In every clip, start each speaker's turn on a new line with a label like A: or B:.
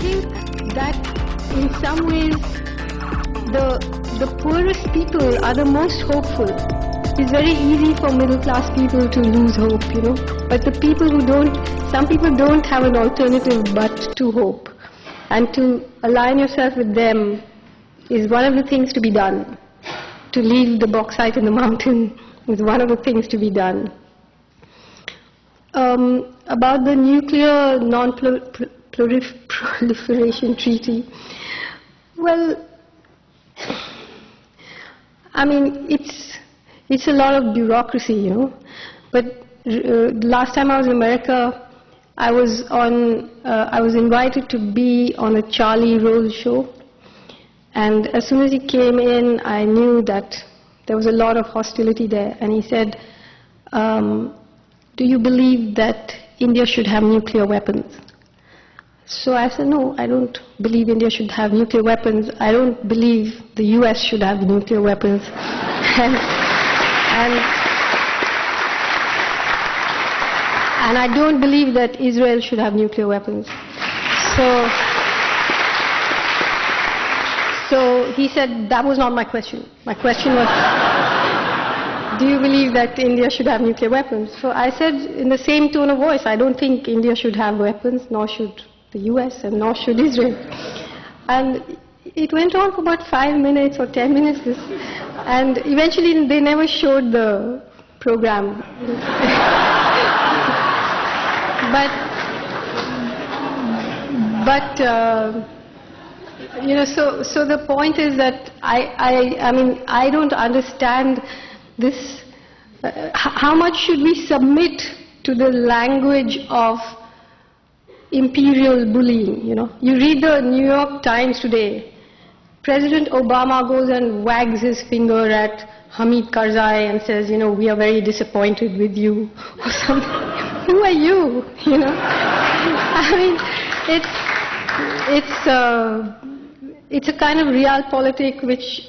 A: think that in some ways the poorest people are the most hopeful. It's very easy for middle class people to lose hope, you know. But the people who don't, some people don't have an alternative but to hope. And to align yourself with them is one of the things to be done. To leave the bauxite in the mountain is one of the things to be done. About the nuclear non-proliferation treaty, well, I mean, it's a lot of bureaucracy, you know. But last time I was in America, I was invited to be on a Charlie Rose show. And as soon as he came in, I knew that there was a lot of hostility there. And he said, do you believe that India should have nuclear weapons? So I said, no, I don't believe India should have nuclear weapons. I don't believe the US should have nuclear weapons. And I don't believe that Israel should have nuclear weapons. So he said, that was not my question. My question was, do you believe that India should have nuclear weapons? So I said in the same tone of voice, I don't think India should have weapons, nor should the US, and nor should Israel. And it went on for about 5 minutes or 10 minutes. And eventually they never showed the program. But you know, so the point is that I mean, I don't understand this. How much should we submit to the language of imperial bullying? You know, you read the New York Times today. President Obama goes and wags his finger at Hamid Karzai and says, you know, we are very disappointed with you, or something. Who are you? You know, I mean, it's a kind of realpolitik which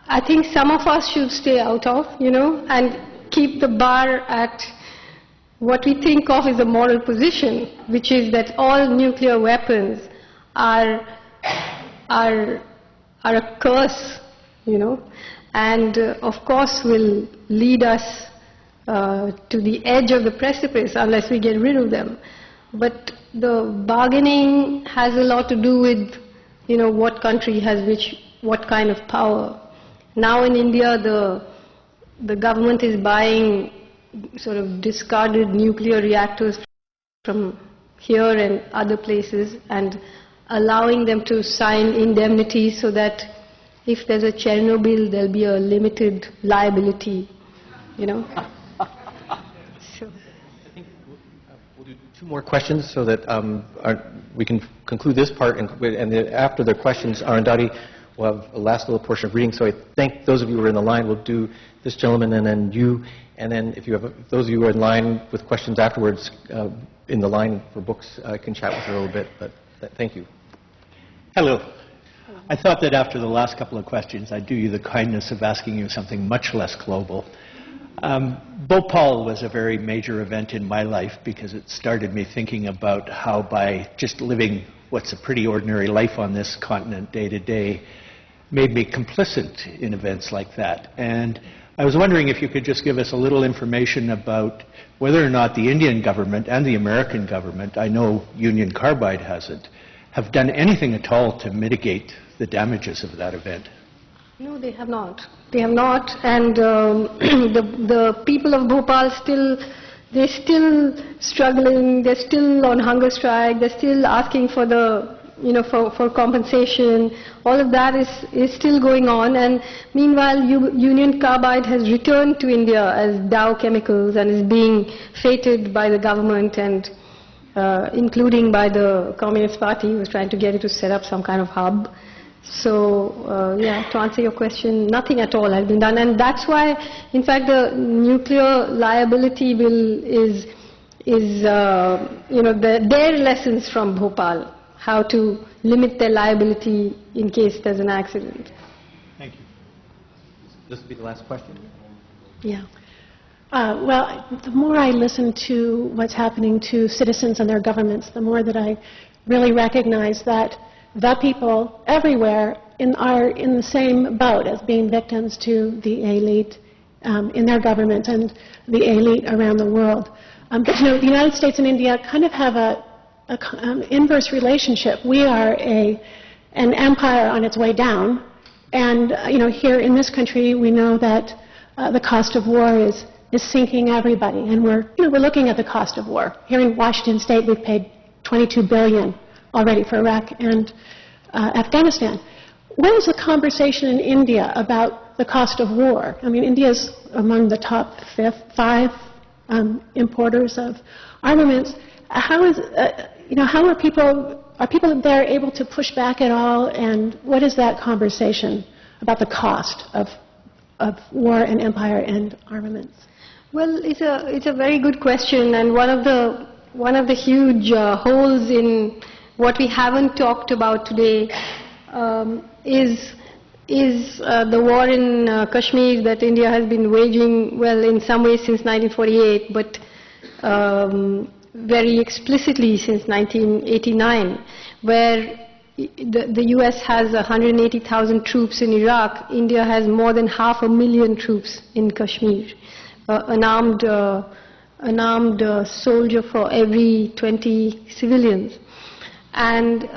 A: I think some of us should stay out of, you know, and keep the bar at what we think of as a moral position, which is that all nuclear weapons are a curse, you know, and of course will lead us to the edge of the precipice unless we get rid of them. But the bargaining has a lot to do with, you know, what country has what kind of power. Now in India, the government is buying sort of discarded nuclear reactors from here and other places and allowing them to sign indemnities so that if there's a Chernobyl, there'll be a limited liability, you know. So.
B: I think we'll do 2 more questions so that we can conclude this part, and after the questions, Arundhati will have a last little portion of reading. So I thank those of you who are in the line. We'll do this gentleman and then you, and then if you have those of you who are in line with questions afterwards, in the line for books, I can chat with her a little bit. But thank you.
C: Hello. I thought that after the last couple of questions, I'd do you the kindness of asking you something much less global. Bhopal was a very major event in my life because it started me thinking about how by just living what's a pretty ordinary life on this continent day to day made me complicit in events like that. And I was wondering if you could just give us a little information about whether or not the Indian government and the American government, I know Union Carbide hasn't, have done anything at all to mitigate the damages of that event.
A: No, they have not. They have not, and the people of Bhopal they're still struggling. They're still on hunger strike. They're still asking for for compensation. All of that is still going on. And meanwhile, Union Carbide has returned to India as Dow Chemicals and is being feted by the government and including by the Communist Party, who was trying to get it to set up some kind of hub. So, yeah, to answer your question, nothing at all has been done. And that's why, in fact, the nuclear liability bill is their lessons from Bhopal, how to limit their liability in case there's an accident.
B: Thank you. This will be the last question.
D: Yeah. Well, the more I listen to what's happening to citizens and their governments, the more that I really recognize that the people everywhere are in the same boat as being victims to the elite in their government and the elite around the world. But the United States and India kind of have an inverse relationship. We are an empire on its way down, and here in this country we know that the cost of war is sinking everybody, and we're looking at the cost of war. Here in Washington State, we've paid $22 billion already for Iraq and Afghanistan. What is the conversation in India about the cost of war? I mean, India is among the top 5 importers of armaments. How are people there able to push back at all? And what is that conversation about the cost of war and empire and armaments?
A: Well, it's a very good question, and one of the huge holes in what we haven't talked about today is the war in Kashmir that India has been waging, well, in some ways since 1948, but very explicitly since 1989, where the US has 180,000 troops in Iraq. India has more than 500,000 troops in Kashmir, an armed soldier for every 20 civilians. And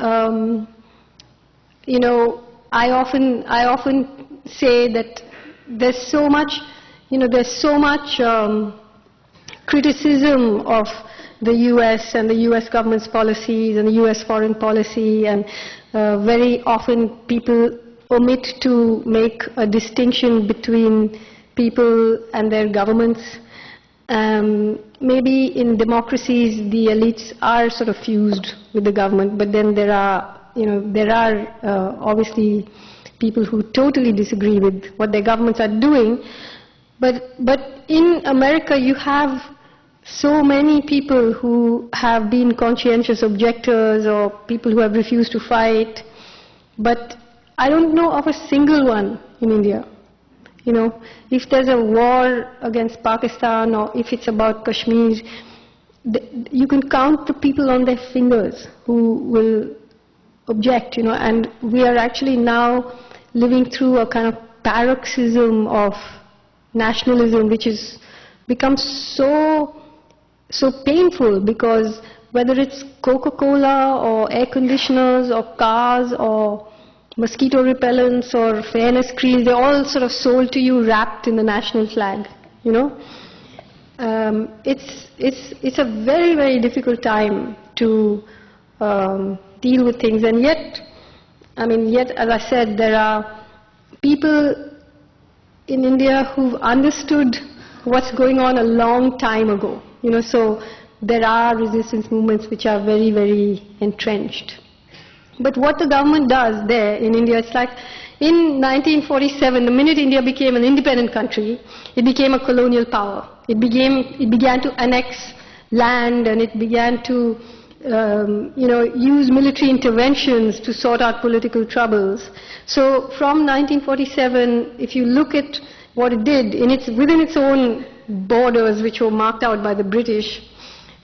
A: I often say that there's so much criticism of the US and the US government's policies and the US foreign policy, and very often people omit to make a distinction between people and their governments. Maybe in democracies the elites are sort of fused with the government, but then there are obviously people who totally disagree with what their governments are doing. But in America you have so many people who have been conscientious objectors or people who have refused to fight, but I don't know of a single one in India. If there's a war against Pakistan or if it's about Kashmir, you can count the people on their fingers who will object, and we are actually now living through a kind of paroxysm of nationalism which has become so painful, because whether it's Coca-Cola or air conditioners or cars or mosquito repellents or fairness creams, they're all sort of sold to you wrapped in the national flag, It's a very, very difficult time to deal with things, and yet, as I said, there are people in India who've understood what's going on a long time ago, so there are resistance movements which are very, very entrenched. But what the government does there in India, it's like in 1947, the minute India became an independent country, it became a colonial power. It began to annex land, and it began to use military interventions to sort out political troubles. So from 1947, if you look at what it did within its own borders, which were marked out by the British,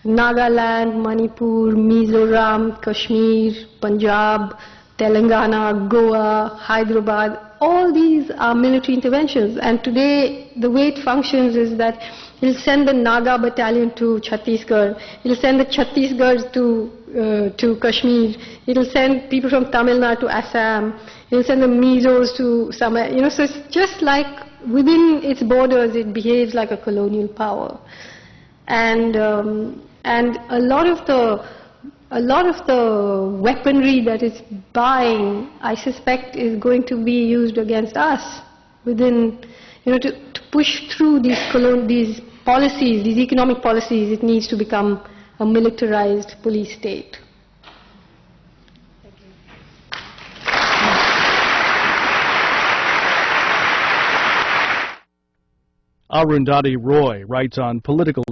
A: Nagaland, Manipur, Mizoram, Kashmir, Punjab, Telangana, Goa, Hyderabad, all these are military interventions. And today, the way it functions is that it'll send the Naga battalion to Chhattisgarh, it'll send the Chhattisgarh to Kashmir, it'll send people from Tamil Nadu to Assam, it'll send the Mizos to somewhere, so it's just like within its borders it behaves like a colonial power. And a lot of the weaponry that it's buying, I suspect, is going to be used against us within, to push through these policies, these economic policies. It needs to become a militarized police state.
E: Arundhati Roy writes on political